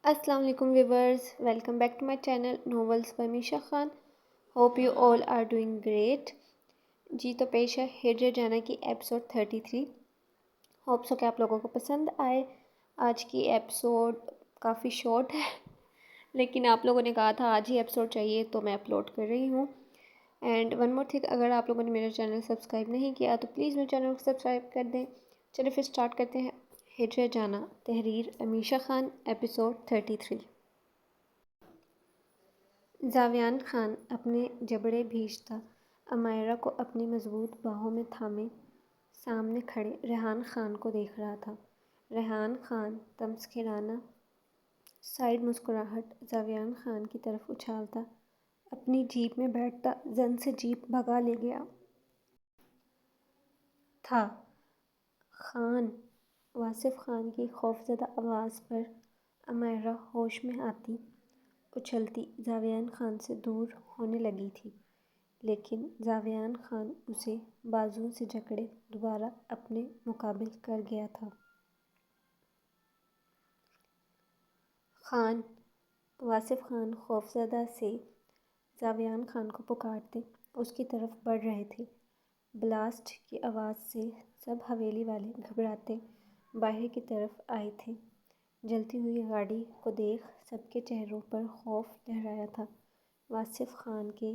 السلام علیکم viewers, welcome back to my channel novels by Misha Khan. Hope you all are doing great. جی تو پیش ہے ہجر جانا کی ایپیسوڈ 33. ہوپ سو کہ آپ لوگوں کو پسند آئے. آج کی ایپیسوڈ کافی شارٹ ہے لیکن آپ لوگوں نے کہا تھا آج ہی ایپیسوڈ چاہیے تو میں اپلوڈ کر رہی ہوں. اینڈ ون مور تھنگ، اگر آپ لوگوں نے میرا چینل سبسکرائب نہیں کیا تو پلیز میرے چینل کو سبسکرائب کر دیں. چلے پھر اسٹارٹ کرتے ہیں. ہجر جانا، تحریر امیشا خان، ایپیسوڈ 33. زاویان خان اپنے جبڑے بھیجتا امائرا کو اپنی مضبوط باہوں میں تھامے سامنے کھڑے ریحان خان کو دیکھ رہا تھا. ریحان خان تمسخرانہ سائیڈ مسکراہٹ زاویان خان کی طرف اچھالتا اپنی جیپ میں بیٹھتا زن سے جیپ بھگا لے گیا تھا. خان! واصف خان کی خوفزدہ آواز پر امائرا ہوش میں آتی اچھلتی زاویان خان سے دور ہونے لگی تھی، لیکن زاویان خان اسے بازوؤں سے جکڑے دوبارہ اپنے مقابل کر گیا تھا. خان! واصف خان خوفزدہ سے زاویان خان کو پکارتے اس کی طرف بڑھ رہے تھے. بلاسٹ کی آواز سے سب حویلی والے گھبراتے باہر کی طرف آئے تھے. جلتی ہوئی گاڑی کو دیکھ سب کے چہروں پر خوف لہرایا تھا. واصف خان کے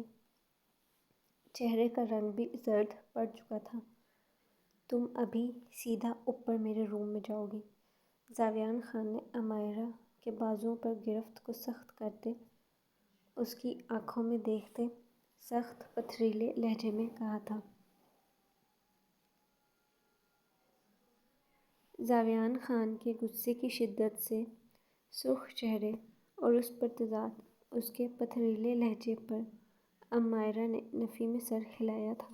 چہرے کا رنگ بھی زرد پڑ چکا تھا. تم ابھی سیدھا اوپر میرے روم میں جاؤ گے؟ زاویان خان نے امائرا کے بازوؤں پر گرفت کو سخت کرتے اس کی آنکھوں میں دیکھتے سخت پتھریلے لہجے میں کہا تھا. زاویان خان کے غصے کی شدت سے سرخ چہرے اور اس پر تضاد اس کے پتھریلے لہجے پر امائرا نے نفی میں سر ہلایا تھا.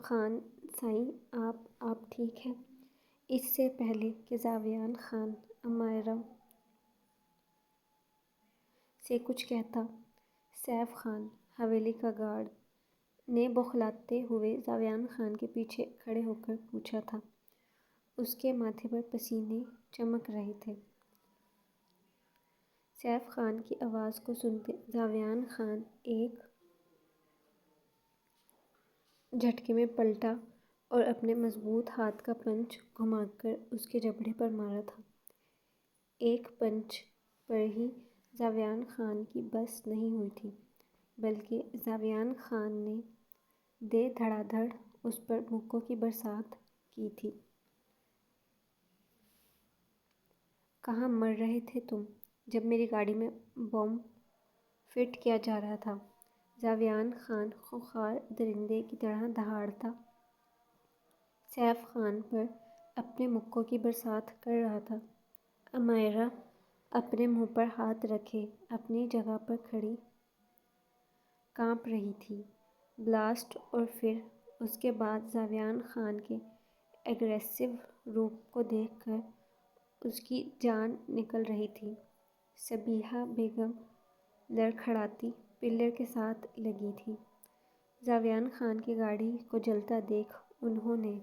خان سائیں آپ ٹھیک ہیں؟ اس سے پہلے کہ زاویان خان امائرا سے کچھ کہتا، سیف خان حویلی کا گارڈ نے بوکھلاتے ہوئے زاویان خان کے پیچھے کھڑے ہو کر پوچھا تھا. اس کے ماتھے پر پسینے چمک رہے تھے. سیف خان کی آواز کو سنتے زاویان خان ایک جھٹکے میں پلٹا اور اپنے مضبوط ہاتھ کا پنچ گھما کر اس کے جبڑے پر مارا تھا. ایک پنچ پر ہی زاویان خان کی بس نہیں ہوئی تھی بلکہ زاویان خان نے دے دھڑا دھڑ اس پر مکوں کی برسات کی تھی. کہاں مر رہے تھے تم جب میری گاڑی میں بم فٹ کیا جا رہا تھا؟ زاویان خان خونخوار درندے کی طرح دہاڑتا سیف خان پر اپنے مکوں کی برسات کر رہا تھا. امائرا اپنے منہ پر ہاتھ رکھے اپنی جگہ پر کھڑی کانپ رہی تھی. بلاسٹ اور پھر اس کے بعد زاویان خان کے ایگریسو روپ کو دیکھ کر اس کی جان نکل رہی تھی. صبیحہ بیگم لڑکھڑاتی پلر کے ساتھ لگی تھی. زاویان خان کی گاڑی کو جلتا دیکھ انہوں نے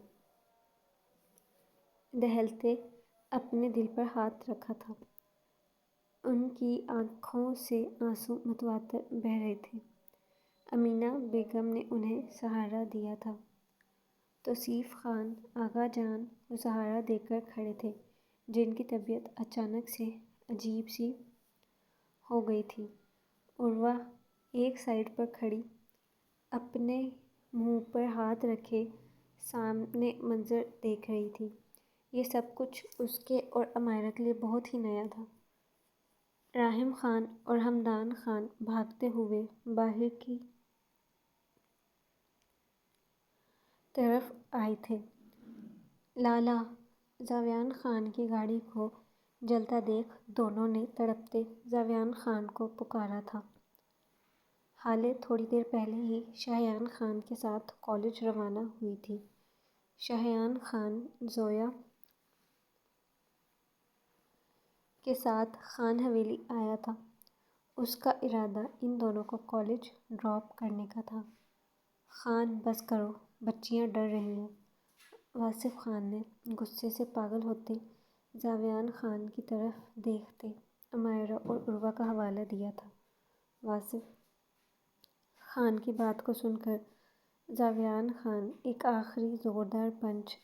دہلتے اپنے دل پر ہاتھ رکھا تھا. ان کی آنکھوں سے آنسو متواتر بہہ رہے تھے. امینا بیگم نے انہیں سہارا دیا تھا. توصیف خان آغا جان کو سہارا دے کر کھڑے تھے جن کی طبیعت اچانک سے عجیب سی ہو گئی تھی. عروہ ایک سائیڈ پر کھڑی اپنے منہ پر ہاتھ رکھے سامنے منظر دیکھ رہی تھی. یہ سب کچھ اس کے اور امائرا کے لیے بہت ہی نیا تھا. راحم خان اور ہمدان خان بھاگتے ہوئے باہر کی طرف آئے تھے. لالا! زاویان خان کی گاڑی کو جلتا دیکھ دونوں نے تڑپتے زاویان خان کو پکارا تھا. ہالے تھوڑی دیر پہلے ہی شاہیان خان کے ساتھ کالج روانہ ہوئی تھی. شاہیان خان زویا کے ساتھ خان حویلی آیا تھا. اس کا ارادہ ان دونوں کو کالج ڈراپ کرنے کا تھا. خان بس کرو، بچیاں ڈر رہی ہیں. واصف خان نے غصے سے پاگل ہوتے زاویان خان کی طرف دیکھتے عمائرہ اور عروہ کا حوالہ دیا تھا۔ واصف خان کی بات کو سن کر زاویان خان ایک آخری زوردار پنچ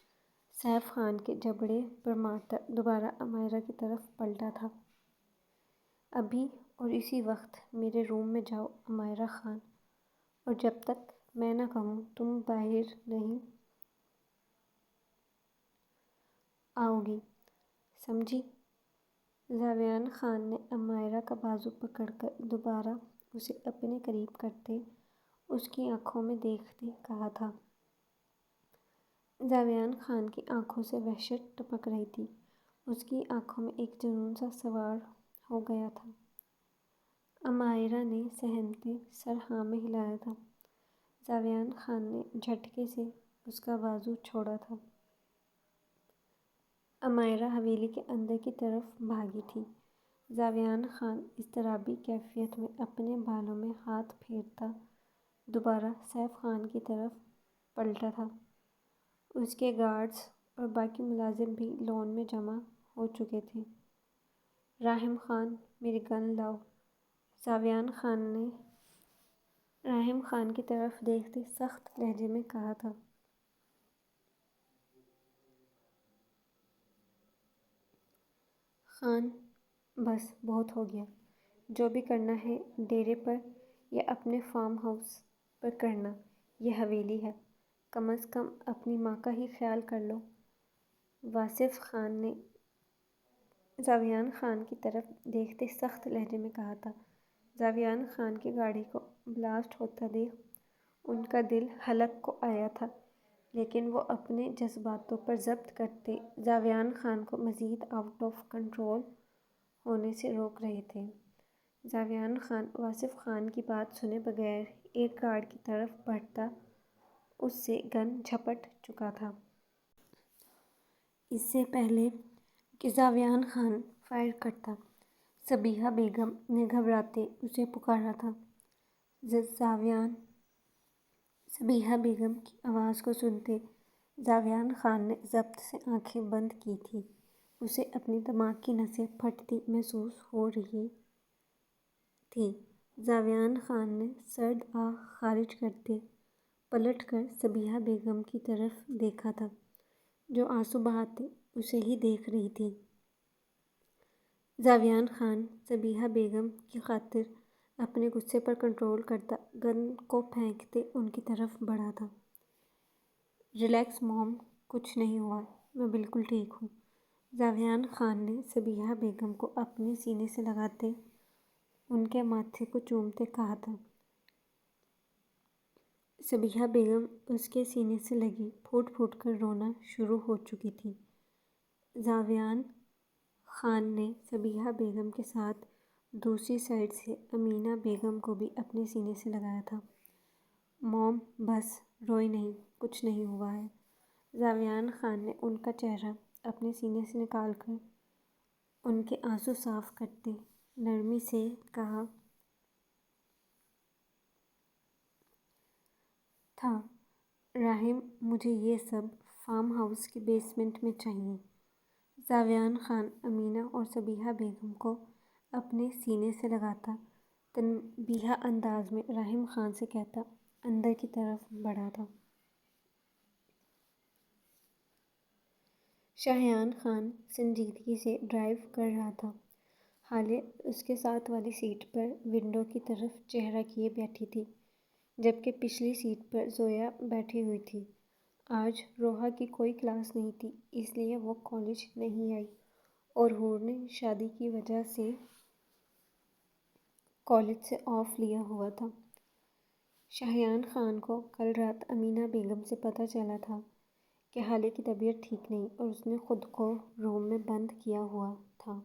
سیف خان کے جبڑے پر مارتا دوبارہ عمائرہ کی طرف پلٹا تھا۔ ابھی اور اسی وقت میرے روم میں جاؤ عمائرہ خان، اور جب تک میں نہ کہوں تم باہر نہیں آؤ گی، سمجھی؟ زاویان خان نے عمائرہ کا بازو پکڑ کر دوبارہ اسے اپنے قریب کرتے اس کی آنکھوں میں دیکھتے کہا تھا۔ زاویان خان کی آنکھوں سے وحشت ٹپک رہی تھی، اس کی آنکھوں میں ایک جنون سا سوار ہو گیا تھا۔ عمائرہ نے سہمتے سر ہاں میں ہلایا تھا۔ زاویان خان نے جھٹکے سے اس کا بازو چھوڑا تھا۔ عمائرہ حویلی کے اندر کی طرف بھاگی تھی۔ زاویان خان اضطرابی کیفیت میں اپنے بالوں میں ہاتھ پھیرتا دوبارہ سیف خان کی طرف پلٹا تھا۔ اس کے گارڈز اور باقی ملازم بھی لون میں جمع ہو چکے تھے۔ راحم خان، میری گن لاؤ، زاویان خان نے راحم خان کی طرف دیکھتے سخت لہجے میں کہا تھا۔ خان، بس بہت ہو گیا، جو بھی کرنا ہے ڈیرے پر یا اپنے فارم ہاؤس پر کرنا، یہ حویلی ہے، کم از کم اپنی ماں کا ہی خیال کر لو۔ واصف خان نے زاویان خان کی طرف دیکھتے سخت لہجے میں کہا تھا۔ زاویان خان کی گاڑی کو بلاسٹ ہوتا دیکھ ان کا دل حلق کو آیا تھا، لیکن وہ اپنے جذباتوں پر ضبط کرتے زاویان خان کو مزید آؤٹ آف کنٹرول ہونے سے روک رہے تھے۔ زاویان خان واصف خان کی بات سنے بغیر ایک گارڈ کی طرف بڑھتا اس سے گن جھپٹ چکا تھا۔ اس سے پہلے کہ زاویان خان فائر کرتا، صبیحہ بیگم نے گھبراتے اسے پکارا تھا۔ صبیحہ بیگم کی آواز کو سنتے زاویان خان نے ضبط سے آنکھیں بند کی تھیں۔ اسے اپنی دماغ کی نسیں پھٹتی محسوس ہو رہی تھیں۔ زاویان خان نے سرد آہ خارج کرتے پلٹ کر صبیحہ بیگم کی طرف دیکھا تھا، جو آنسو بہاتے اسے ہی دیکھ رہی تھی۔ زاویان خان صبیحہ بیگم کی خاطر اپنے غصے پر کنٹرول کرتا گن کو پھینکتے ان کی طرف بڑھا تھا۔ ریلیکس موم، کچھ نہیں ہوا، میں بالکل ٹھیک ہوں، زاویان خان نے صبیحہ بیگم کو اپنے سینے سے لگاتے ان کے ماتھے کو چومتے کہا تھا۔ صبیحہ بیگم اس کے سینے سے لگی پھوٹ پھوٹ کر رونا شروع ہو چکی تھی۔ زاویان خان نے صبیحہ بیگم کے ساتھ دوسری سائیڈ سے امینہ بیگم کو بھی اپنے سینے سے لگایا تھا۔ موم، بس روئیں نہیں، کچھ نہیں ہوا ہے، زاویان خان نے ان کا چہرہ اپنے سینے سے نکال کر ان کے آنسو صاف کرتے نرمی سے کہا تھا۔ راحم، مجھے یہ سب فارم ہاؤس کے بیسمنٹ میں چاہیے۔ زاویان خان امینہ اور صبیحہ بیگم کو اپنے سینے سے لگاتا تنبیہہ انداز میں راحم خان سے کہتا اندر کی طرف بڑھا تھا۔ شاہیان خان سنجیدگی سے ڈرائیو کر رہا تھا۔ حالے اس کے ساتھ والی سیٹ پر ونڈو کی طرف چہرہ کیے بیٹھی تھی، جبکہ پچھلی سیٹ پر زویا بیٹھی ہوئی تھی۔ آج روحا کی کوئی کلاس نہیں تھی، اس لیے وہ کالج نہیں آئی، اور حور نے شادی کی وجہ سے کالج سے آف لیا ہوا تھا۔ شاہیان خان کو کل رات امینہ بیگم سے پتہ چلا تھا کہ حالے کی طبیعت ٹھیک نہیں اور اس نے خود کو روم میں بند کیا ہوا تھا۔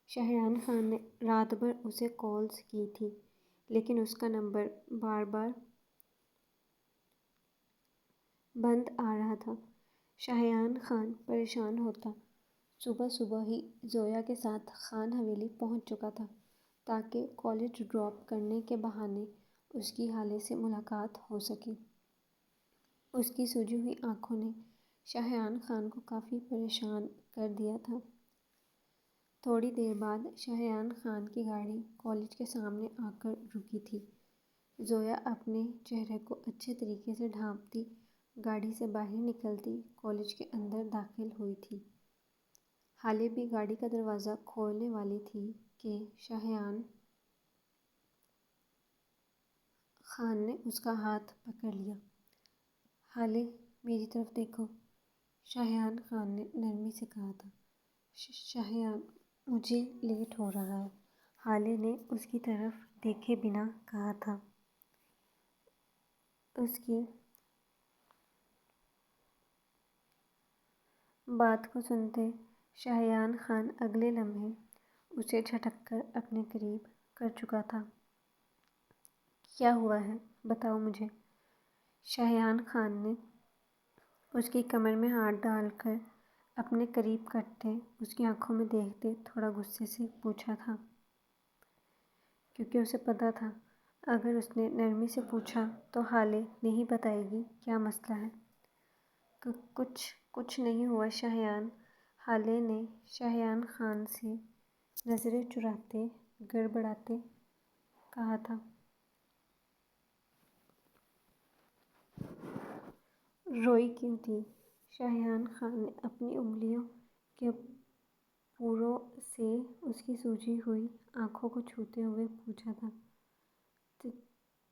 شاہیان خان نے رات بھر اسے کالز کی تھیں، لیکن اس کا نمبر بار بار بند آ رہا تھا۔ شاہیان خان پریشان ہوتا صبح صبح ہی زویا کے ساتھ خان حویلی پہنچ چکا تھا، تاکہ کالج ڈراپ کرنے کے بہانے اس کی حالے سے ملاقات ہو سکے۔ اس کی سوجی ہوئی آنکھوں نے شاہیان خان کو کافی پریشان کر دیا تھا۔ تھوڑی دیر بعد شاہیان خان کی گاڑی کالج کے سامنے آ کر رکی تھی۔ زویا اپنے چہرے کو اچھے طریقے سے ڈھانپتی گاڑی سے باہر نکلتی کالج کے اندر داخل ہوئی تھی۔ ہالے بھی گاڑی کا دروازہ کھولنے والی تھی کہ شاہیان خان نے اس کا ہاتھ پکڑ لیا۔ ہالے، میری طرف دیکھو، شاہیان خان نے نرمی سے کہا تھا۔ شاہیان، مجھے لیٹ ہو رہا ہے، ہالے نے اس کی طرف دیکھے بنا کہا تھا۔ اس کی بات کو سنتے شاہیان خان اگلے لمحے اسے جھٹک کر اپنے قریب کر چکا تھا۔ کیا ہوا ہے، بتاؤ مجھے، شاہیان خان نے اس کی کمر میں ہاتھ ڈال کر اپنے قریب کرتے اس کی آنکھوں میں دیکھتے تھوڑا غصے سے پوچھا تھا، کیونکہ اسے پتہ تھا اگر اس نے نرمی سے پوچھا تو ہالے نہیں بتائے گی کیا مسئلہ ہے۔ کچھ نہیں ہوا شاہیان، ہالے نے شاہیان خان سے نظریں چراتے گڑبڑاتے کہا تھا۔ روئی کیوں تھی؟ شاہیان خان نے اپنی انگلیوں کے پوروں سے اس کی سوجی ہوئی آنکھوں کو چھوتے ہوئے پوچھا تھا۔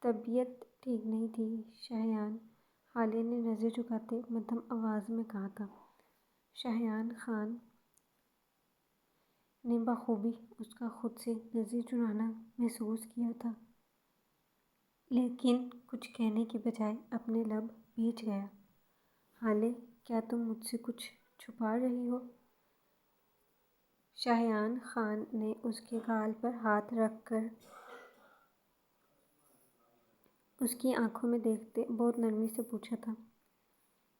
طبیعت ٹھیک نہیں تھی شاہیان، ہالے نے نظر جھکاتے مدھم آواز میں کہا تھا۔ شاہیان خان نے بخوبی اس کا خود سے نظر چرانا محسوس کیا تھا، لیکن کچھ کہنے کی بجائے اپنے لب بھیج گیا۔ ہالے، کیا تم مجھ سے کچھ چھپا رہی ہو؟ شاہیان خان نے اس کے گال پر ہاتھ رکھ کر اس کی آنکھوں میں دیکھتے بہت نرمی سے پوچھا تھا۔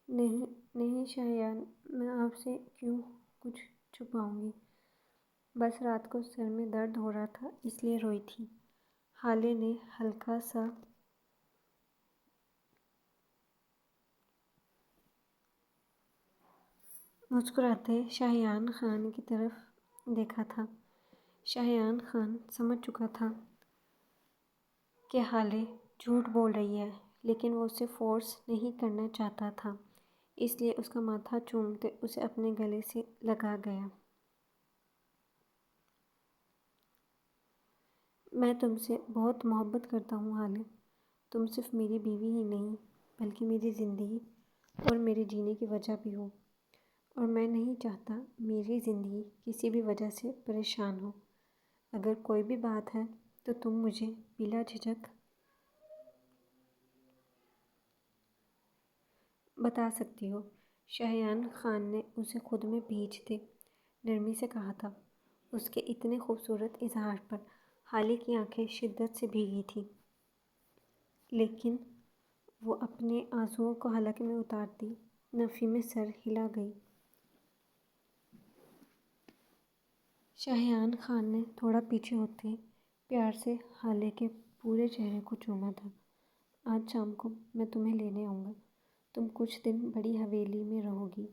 نہیں شاہیان، میں آپ سے کیوں کچھ چھپاؤں گی، بس رات کو سر میں درد ہو رہا تھا اس لیے روئی تھی، ہالے نے ہلکا سا مسکراتے شاہیان خان کی طرف دیکھا تھا۔ شاہیان خان سمجھ چکا تھا کہ ہالے جھوٹ بول رہی ہے، لیکن وہ اسے فورس نہیں کرنا چاہتا تھا، اس لیے اس کا ماتھا چومتے اسے اپنے گلے سے لگا گیا۔ میں تم سے بہت محبت کرتا ہوں ہالے، تم صرف میری بیوی ہی نہیں بلکہ میری زندگی اور میرے جینے کی وجہ بھی ہو، اور میں نہیں چاہتا میری زندگی کسی بھی وجہ سے پریشان ہو۔ اگر کوئی بھی بات ہے تو تم مجھے بلا جھجک بتا سکتی ہو، شاہیان خان نے اسے خود میں بھیجتے نرمی سے کہا تھا۔ اس کے اتنے خوبصورت اظہار پر ہالے کی آنکھیں شدت سے بھیگی تھیں، لیکن وہ اپنے آنسوؤں کو حلق میں اتارتی نفی میں سر ہلا گئی۔ شاہیان خان نے تھوڑا پیچھے ہوتے پیار سے ہالے کے پورے چہرے کو چوما تھا۔ آج شام کو میں تمہیں لینے آؤں گا، تم کچھ دن بڑی حویلی میں رہو گی،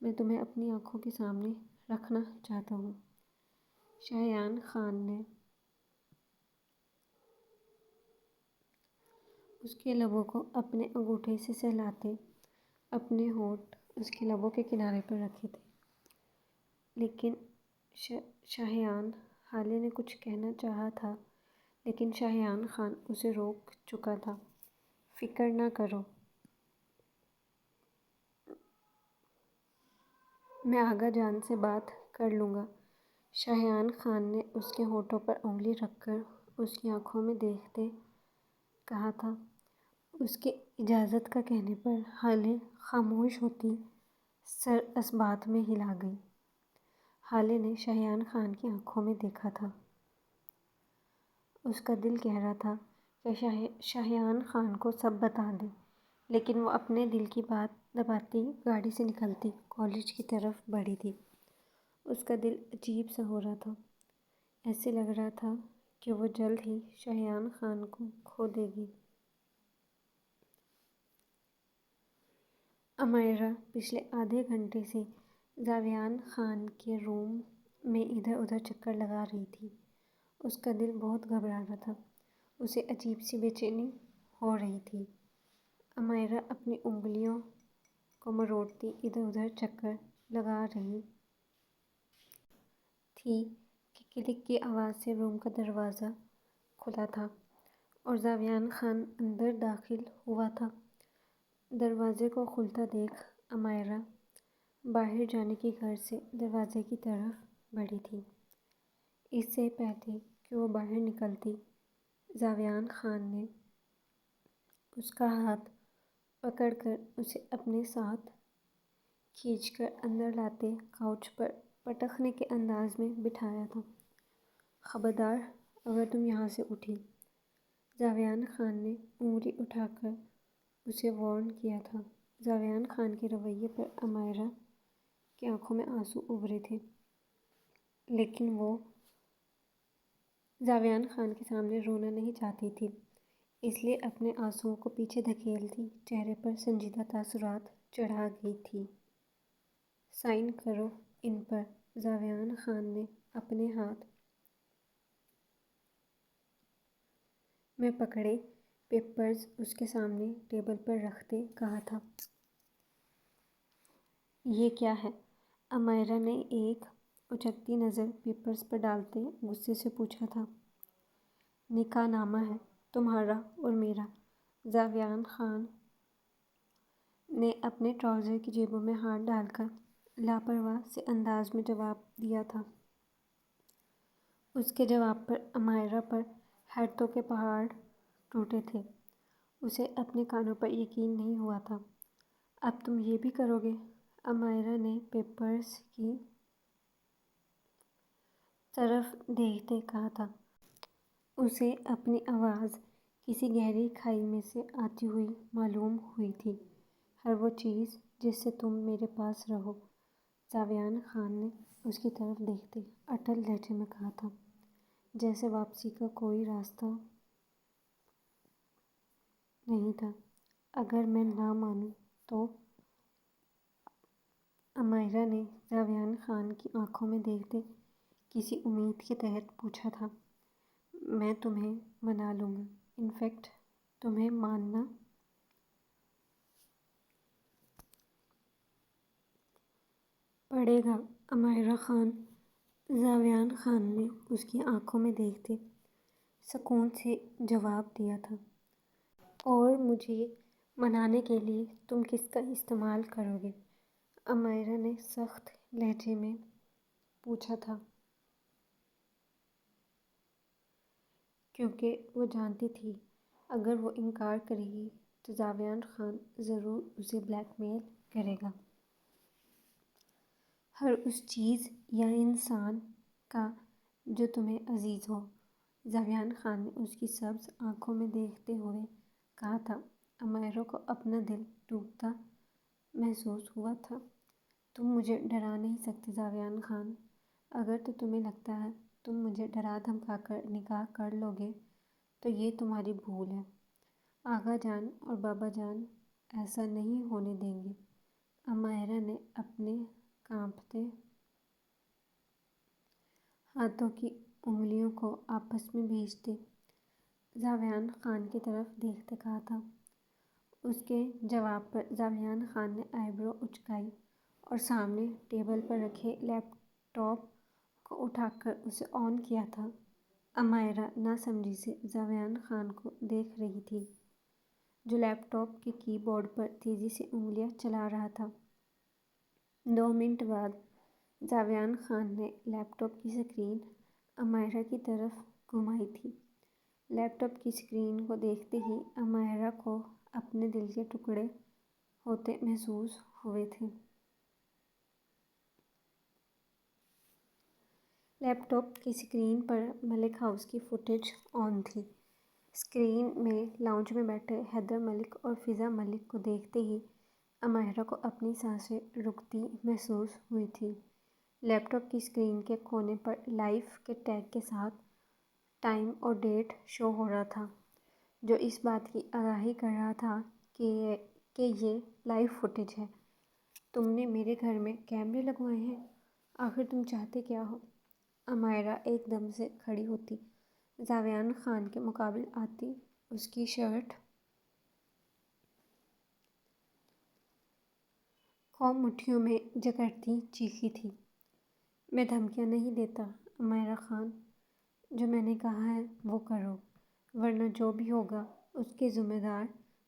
میں تمہیں اپنی آنکھوں کے سامنے رکھنا چاہتا ہوں۔ شاہیان خان نے اس کے لبوں کو اپنے انگوٹھے سے سہلاتے اپنے ہونٹ اس کے لبوں کے کنارے پر رکھے تھے، لیکن شاہیان، ہالے نے کچھ کہنا چاہا تھا لیکن شاہیان خان اسے روک چکا تھا۔ فکر نہ کرو، میں آغا جان سے بات کر لوں گا، شاہیان خان نے اس کے ہونٹوں پر انگلی رکھ کر اس کی آنکھوں میں دیکھتے کہا تھا۔ اس کے اجازت کا کہنے پر ہالے خاموش ہوتی سر اس بات میں ہلا گئی۔ ہالے نے شاہیان خان کی آنکھوں میں دیکھا تھا۔ اس کا دل کہہ رہا تھا کہ شاہیان خان کو سب بتا دے، لیکن وہ اپنے دل کی بات دباتی گاڑی سے نکلتی کالج کی طرف بڑھی تھی۔ اس کا دل عجیب سا ہو رہا تھا، ایسے لگ رہا تھا کہ وہ جلد ہی شاہیان خان کو کھو دے گی۔ امائرہ پچھلے آدھے گھنٹے سے جاویان خان کے روم میں ادھر ادھر چکر لگا رہی تھی۔ اس کا دل بہت گھبرا رہا تھا، اسے عجیب سی بے چینی ہو رہی تھی۔ امائرہ اپنی انگلیوں کو مروڑتی ادھر ادھر چکر لگا رہی تھی کہ کلک کی آواز سے روم کا دروازہ کھلا تھا اور جاویان خان اندر داخل ہوا تھا۔ دروازے کو کھلتا دیکھ امائرہ باہر جانے کی غرض سے دروازے کی طرف بڑھی تھی۔ اس سے پہلے کہ وہ باہر نکلتی، جاویان خان نے اس کا ہاتھ پکڑ کر اسے اپنے ساتھ کھینچ کر اندر لاتے کاؤچ پر پٹخنے کے انداز میں بٹھایا تھا۔ خبردار اگر تم یہاں سے اٹھی، جاویان خان نے انگلی اٹھا کر اسے وارن کیا تھا۔ جاویان خان کے رویے پر امائرہ کی آنکھوں میں آنسو ابھرے تھے، لیکن وہ جاویان خان کے سامنے رونا نہیں چاہتی تھی، اس لیے اپنے آنسوؤں کو پیچھے دھکیلتی چہرے پر سنجیدہ تاثرات چڑھا گئی تھی۔ سائن کرو ان پر۔ جاویان خان نے اپنے ہاتھ میں پکڑے پیپرز اس کے سامنے ٹیبل پر رکھتے کہا تھا۔ یہ کیا ہے؟ امائرہ نے ایک اچکتی نظر پیپرز پر ڈالتے غصے سے پوچھا تھا۔ نکاح نامہ ہے، تمہارا اور میرا، جاویان خان نے اپنے ٹراؤزر کی جیبوں میں ہاتھ ڈال کر لاپرواہ سے انداز میں جواب دیا تھا۔ اس کے جواب پر امائرہ پر حیرتوں کے پہاڑ ٹوٹے تھے۔ اسے اپنے کانوں پر یقین نہیں ہوا تھا۔ اب تم یہ بھی کرو گے؟ امائرہ نے پیپرز کی طرف دیکھتے کہا تھا۔ اسے اپنی آواز کسی گہری کھائی میں سے آتی ہوئی معلوم ہوئی تھی۔ ہر وہ چیز جس سے تم میرے پاس رہو، جاویان خان نے اس کی طرف دیکھتے اٹل لہجے میں کہا تھا، جیسے واپسی کا کوئی راستہ نہیں تھا۔ اگر میں نہ مانوں تو؟ امائرہ نے جاویان خان کی آنکھوں میں دیکھتے کسی امید کے تحت پوچھا تھا۔ میں تمہیں منا لوں گا، ان فیکٹ تمہیں ماننا پڑے گا۔ امائرہ خان، جاویان خان نے اس کی آنکھوں میں دیکھتے سکون سے جواب دیا تھا۔ اور مجھے منانے کے لیے تم کس کا استعمال کرو گے؟ امائرہ نے سخت لہجے میں پوچھا تھا، کیونکہ وہ جانتی تھی اگر وہ انکار کرے گی تو جاویان خان ضرور اسے بلیک میل کرے گا۔ ہر اس چیز یا انسان کا جو تمہیں عزیز ہو، جاویان خان نے اس کی سبز آنکھوں میں دیکھتے ہوئے کہا تھا۔ امائرہ کو اپنا دل ٹوٹتا محسوس ہوا تھا۔ تم مجھے ڈرا نہیں سکتے جاویان خان۔ اگر تو تمہیں لگتا ہے تم مجھے ڈرا دھمکا کر نکاح کر لو گے تو یہ تمہاری بھول ہے۔ آغا جان اور بابا جان ایسا نہیں ہونے دیں گے۔ امائرہ نے اپنے کانپتے ہاتھوں کی انگلیوں کو آپس میں بھیجتے جاویان خان کی طرف دیکھتے کہا تھا۔ اس کے جواب پر جاویان خان نے آئی برو اچکائی اور سامنے ٹیبل پر رکھے لیپ ٹاپ کو اٹھا کر اسے آن کیا تھا۔ امائرہ ناسمجھی سے جاویان خان کو دیکھ رہی تھی، جو لیپ ٹاپ کے کی بورڈ پر تیزی سے انگلیاں چلا رہا تھا۔ 2 منٹ بعد جاویان خان نے لیپ ٹاپ کی اسکرین امائرہ کی طرف گھمائی تھی۔ لیپ ٹاپ کی اسکرین کو دیکھتے ہی امائرہ کو اپنے دل کے ٹکڑے ہوتے محسوس ہوئے تھے۔ لیپ ٹاپ کی اسکرین پر ملک ہاؤس کی فوٹیج آن تھی۔ اسکرین میں لاؤنج میں بیٹھے حیدر ملک اور فضا ملک کو دیکھتے ہی امائرہ کو اپنی سانسیں رکتی محسوس ہوئی تھیں۔ لیپ ٹاپ کی اسکرین کے کونے پر لائیو کے ٹیگ کے ساتھ ٹائم اور ڈیٹ شو ہو رہا تھا، جو اس بات کی آگاہی کر رہا تھا کہ کہ یہ لائیو فوٹیج ہے۔ تم نے میرے گھر میں کیمرے لگوائے ہیں؟ آخر تم چاہتے کیا ہو؟ عمائرہ ایک دم سے کھڑی ہوتی، جاویان خان کے مقابل آتی، اس کی شرٹ کو مٹھیوں میں جکڑتی چیخی تھی۔ میں دھمکیاں نہیں دیتا عمائرہ خان، جو میں نے کہا ہے وہ کرو، ورنہ جو بھی ہوگا اس کے ذمہ دار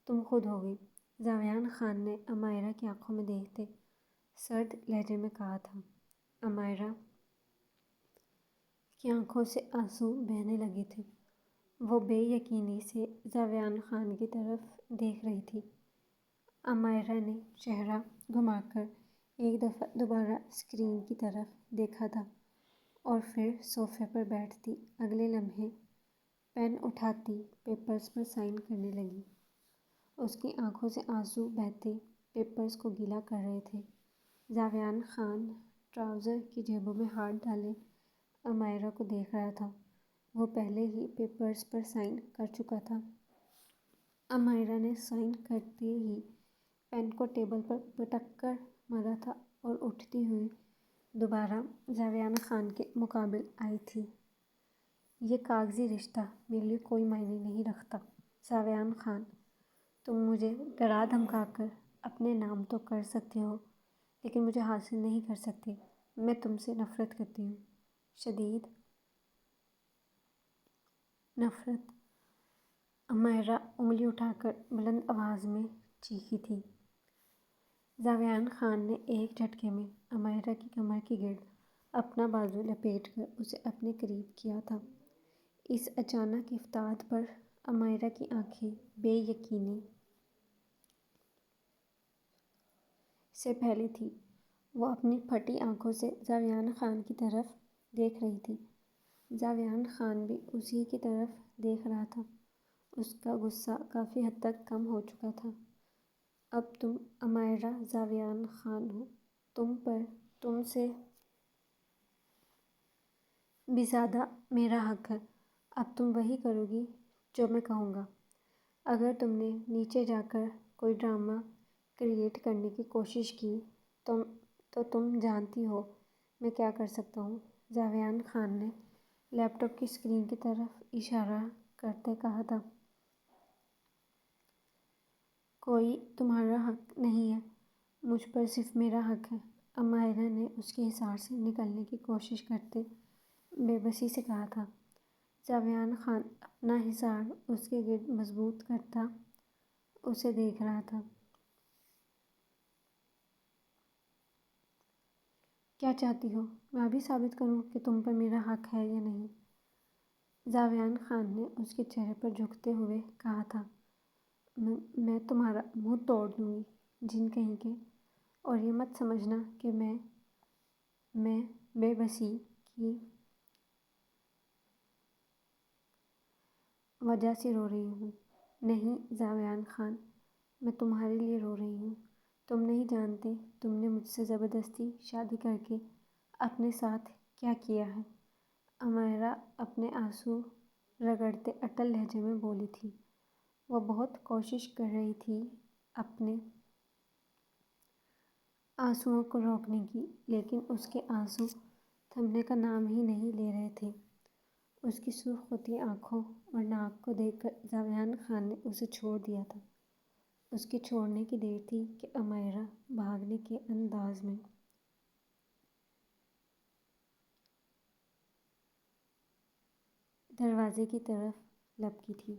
تم خود ہوگی۔ جاویان خان نے عمائرہ کی آنکھوں میں دیکھتے سرد لہجے میں کہا تھا۔ عمائرہ کی آنکھوں سے آنسو بہنے لگے تھے۔ وہ بے یقینی سے جاویان خان کی طرف دیکھ رہی تھی۔ عمائرہ نے چہرہ گھما کر ایک دفعہ دوبارہ اسکرین کی طرف دیکھا تھا اور پھر صوفے پر بیٹھتی اگلے لمحے پین اٹھاتی پیپرز پر سائن کرنے لگی۔ اس کی آنکھوں سے آنسو بہتے پیپرز کو گیلا کر رہے تھے۔ جاویان خان ٹراؤزر کی جیبوں میں ہاتھ ڈالے عمائرہ کو دیکھ رہا تھا۔ وہ پہلے ہی پیپرز پر سائن کر چکا تھا۔ عمائرہ نے سائن کرتے ہی پین کو ٹیبل پر پٹک کر مارا تھا اور اٹھتی ہوئی دوبارہ جاویان خان کے مقابل آئی تھی۔ یہ کاغذی رشتہ میرے لیے کوئی معنی نہیں رکھتا جاویان خان، تم مجھے ڈرا دھمکا کر اپنے نام تو کر سکتے ہو لیکن مجھے حاصل نہیں کر سکتے۔ میں تم سے نفرت کرتی ہوں، شدید نفرت۔ عمائرہ انگلی اٹھا کر بلند آواز میں چیخی تھی۔ جاویان خان نے ایک جھٹکے میں عمائرہ کی کمر کے گرد اپنا بازو لپیٹ کر اسے اپنے قریب کیا تھا۔ اس اچانک افتادہ پر عمائرہ کی آنکھیں بے یقینی سے پھیلی تھیں۔ وہ اپنی پھٹی آنکھوں سے جاویان خان کی طرف دیکھ رہی تھی۔ جاویان خان بھی اسی کی طرف دیکھ رہا تھا۔ اس کا غصہ کافی حد تک کم ہو چکا تھا۔ اب تم عمائرہ جاویان خان ہو، تم پر تم سے بھی زیادہ میرا حق ہے۔ اب تم وہی کرو گی جو میں کہوں گا۔ اگر تم نے نیچے جا کر کوئی ڈرامہ کریٹ کرنے کی کوشش کی تو تم جانتی ہو میں کیا کر سکتا ہوں۔ جاویان خان نے لیپ ٹاپ کی اسکرین کی طرف اشارہ کرتے کہا تھا۔ کوئی تمہارا حق نہیں ہے، مجھ پر صرف میرا حق ہے، عمائرہ نے اس کے حصار سے نکلنے کی کوشش کرتے بے بسی سے کہا تھا۔ جاویان خان اپنا حصار اس کے گرد مضبوط کرتا اسے دیکھ رہا تھا۔ کیا چاہتی ہو میں ابھی ثابت کروں کہ تم پر میرا حق ہے یا نہیں؟ جاویان خان نے اس کے چہرے پر جھکتے ہوئے کہا تھا۔ میں تمہارا منہ توڑ دوں گی جن کہیں کے، اور یہ مت سمجھنا کہ میں بے بسی کی وجہ سے رو رہی ہوں۔ نہیں جاویان خان، میں تمہارے لیے رو رہی ہوں۔ تم نہیں جانتے تم نے مجھ سے زبردستی شادی کر کے اپنے ساتھ کیا کیا ہے۔ عمائرہ اپنے آنسو رگڑتے اٹل لہجے میں بولی تھی۔ وہ بہت کوشش کر رہی تھی اپنے آنسوؤں کو روکنے کی، لیکن اس کے آنسو تھمنے کا نام ہی نہیں لے رہے تھے۔ اس کی سرخ ہوتی آنکھوں اور ناک کو دیکھ کر جاویان خان نے اسے چھوڑ دیا تھا۔ اس کے چھوڑنے کی دیر تھی کہ عمائرہ بھاگنے کے انداز میں دروازے کی طرف لپکی تھی۔